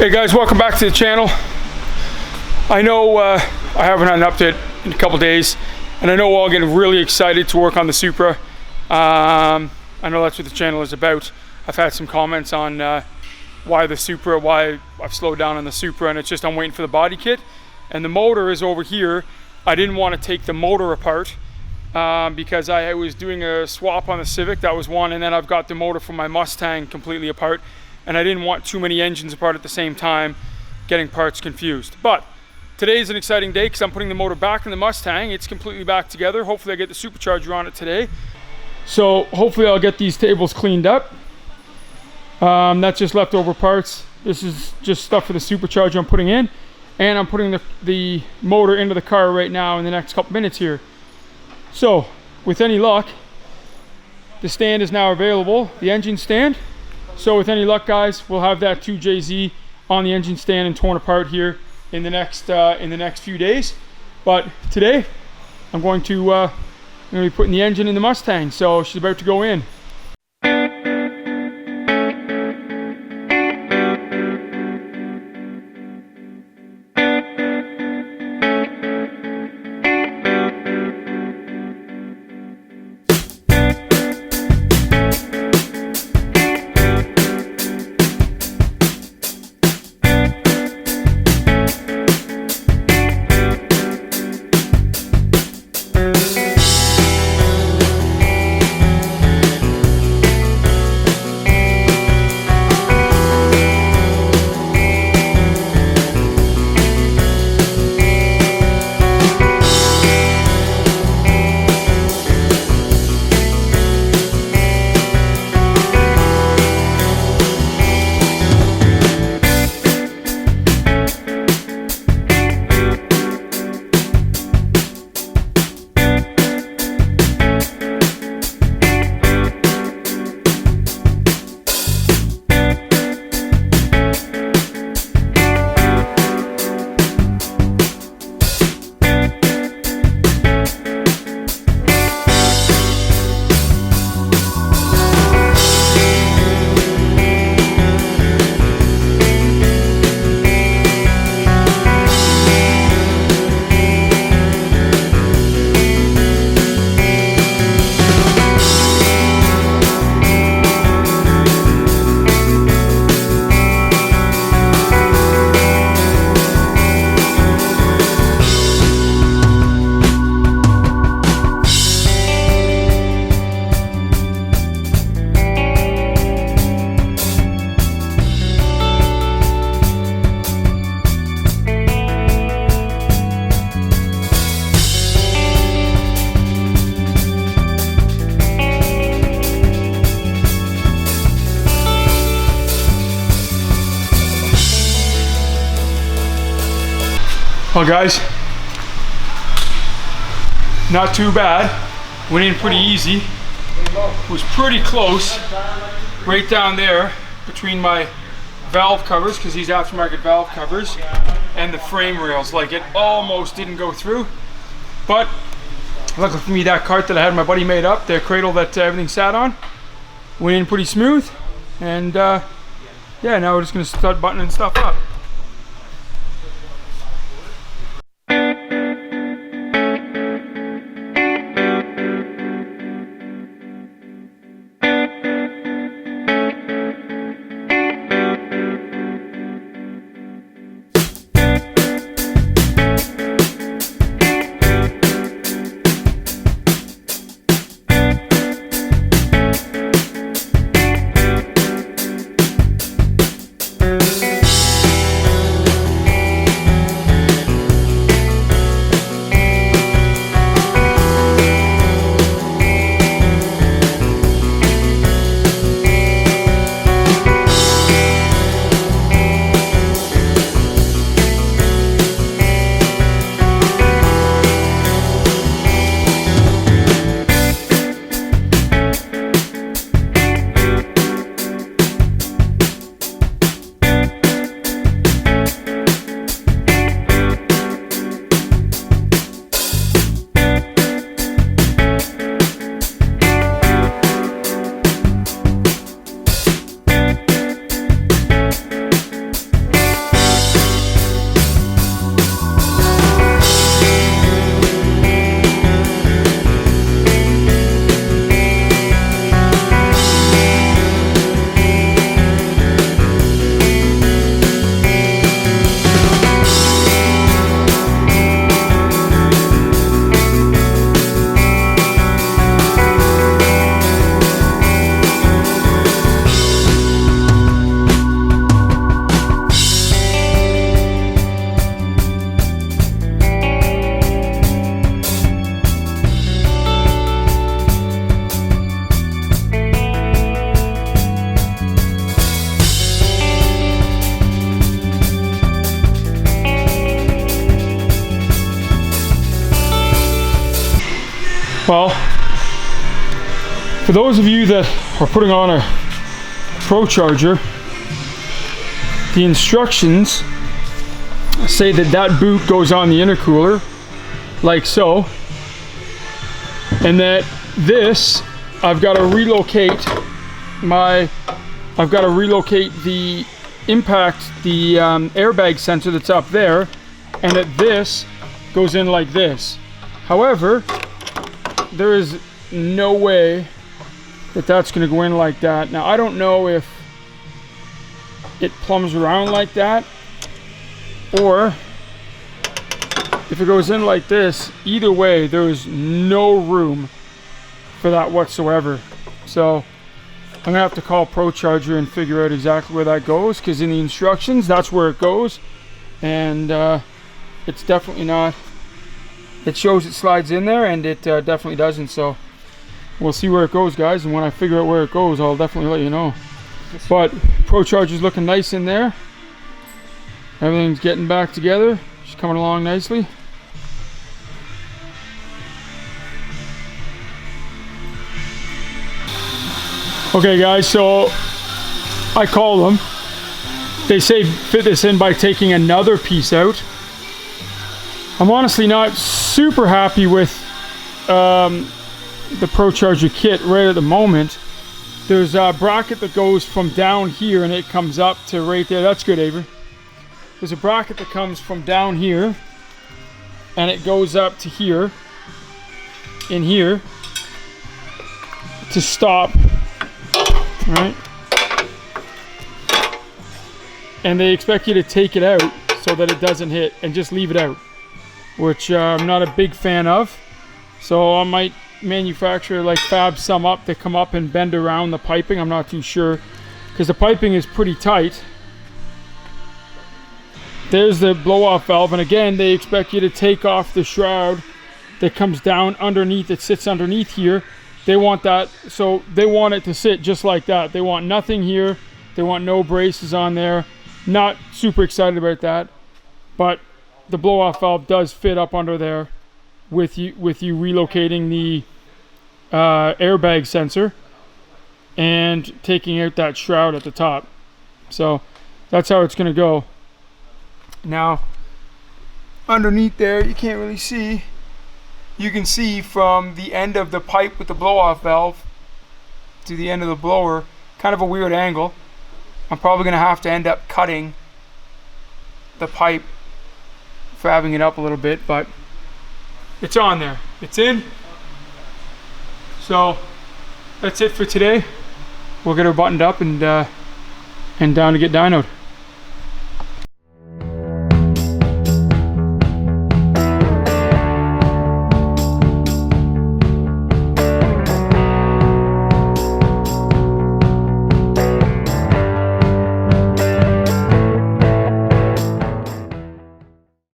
Hey guys, welcome back to the channel. I know I haven't had an update in a couple days, and I know we're all getting really excited to work on the Supra. I know that's what the channel is about. I've had some comments on why the Supra, why I've slowed down on the Supra, and it's just I'm waiting for the body kit. And the motor is over here. I didn't want to take the motor apart because I was doing a swap on the Civic, that was one, and then I've got the motor from my Mustang completely apart. And I didn't want too many engines apart at the same time, getting parts confused. But today's an exciting day because I'm putting the motor back in the Mustang. It's completely back together. Hopefully I get the supercharger on it today. So hopefully I'll get these tables cleaned up. That's just leftover parts. This is just stuff for the supercharger I'm putting in. And I'm putting the motor into the car right now in the next couple minutes here. So with any luck, the stand is now available, the engine stand. So with any luck, guys, we'll have that 2JZ on the engine stand and torn apart here in the next few days. But today, I'm going to be putting the engine in the Mustang. So she's about to go in. Well guys, not too bad. Went in pretty easy. Was pretty close right down there between my valve covers, because these aftermarket valve covers, and the frame rails. Like, it almost didn't go through. But luckily for me, that cart that I had my buddy made up, the cradle that everything sat on, went in pretty smooth. And yeah, now we're just gonna start buttoning stuff up. Well, for those of you that are putting on a Procharger, the instructions say that that boot goes on the intercooler, like so, and that this, I've got to relocate the impact, the airbag sensor that's up there, and that this goes in like this. However, there is no way that that's going to go in like that. Now, I don't know if it plumbs around like that, or if it goes in like this. Either way, there is no room for that whatsoever. So I'm gonna have to call Procharger and figure out exactly where that goes, because in the instructions that's where it goes, and it's definitely not. It shows it slides in there, and it definitely doesn't. So we'll see where it goes, guys, and when I figure out where it goes, I'll definitely let you know. But Procharger's looking nice in there. Everything's getting back together. Just coming along nicely. Okay, guys, so I call them. They say fit this in by taking another piece out. I'm honestly not super happy with the Procharger kit right at the moment. There's a bracket that goes from down here and it comes up to right there. That's good, Avery. There's a bracket that comes from down here and it goes up to here, in here, to stop, right? And they expect you to take it out so that it doesn't hit and just leave it out, which I'm not a big fan of. So I might manufacture, like, fab some up that come up and bend around the piping. I'm not too sure, because the piping is pretty tight. There's the blow-off valve, and again, they expect you to take off the shroud that comes down underneath, that sits underneath here. They want that, so they want it to sit just like that. They want nothing here. They want no braces on there. Not super excited about that, but the blow-off valve does fit up under there with you relocating the airbag sensor and taking out that shroud at the top. So that's how it's going to go. Now, underneath there, you can't really see. You can see from the end of the pipe with the blow-off valve to the end of the blower, kind of a weird angle. I'm probably going to have to end up cutting the pipe, fabbing it up a little bit, but it's on there. It's in. So that's it for today. We'll get her buttoned up and down to get dynoed.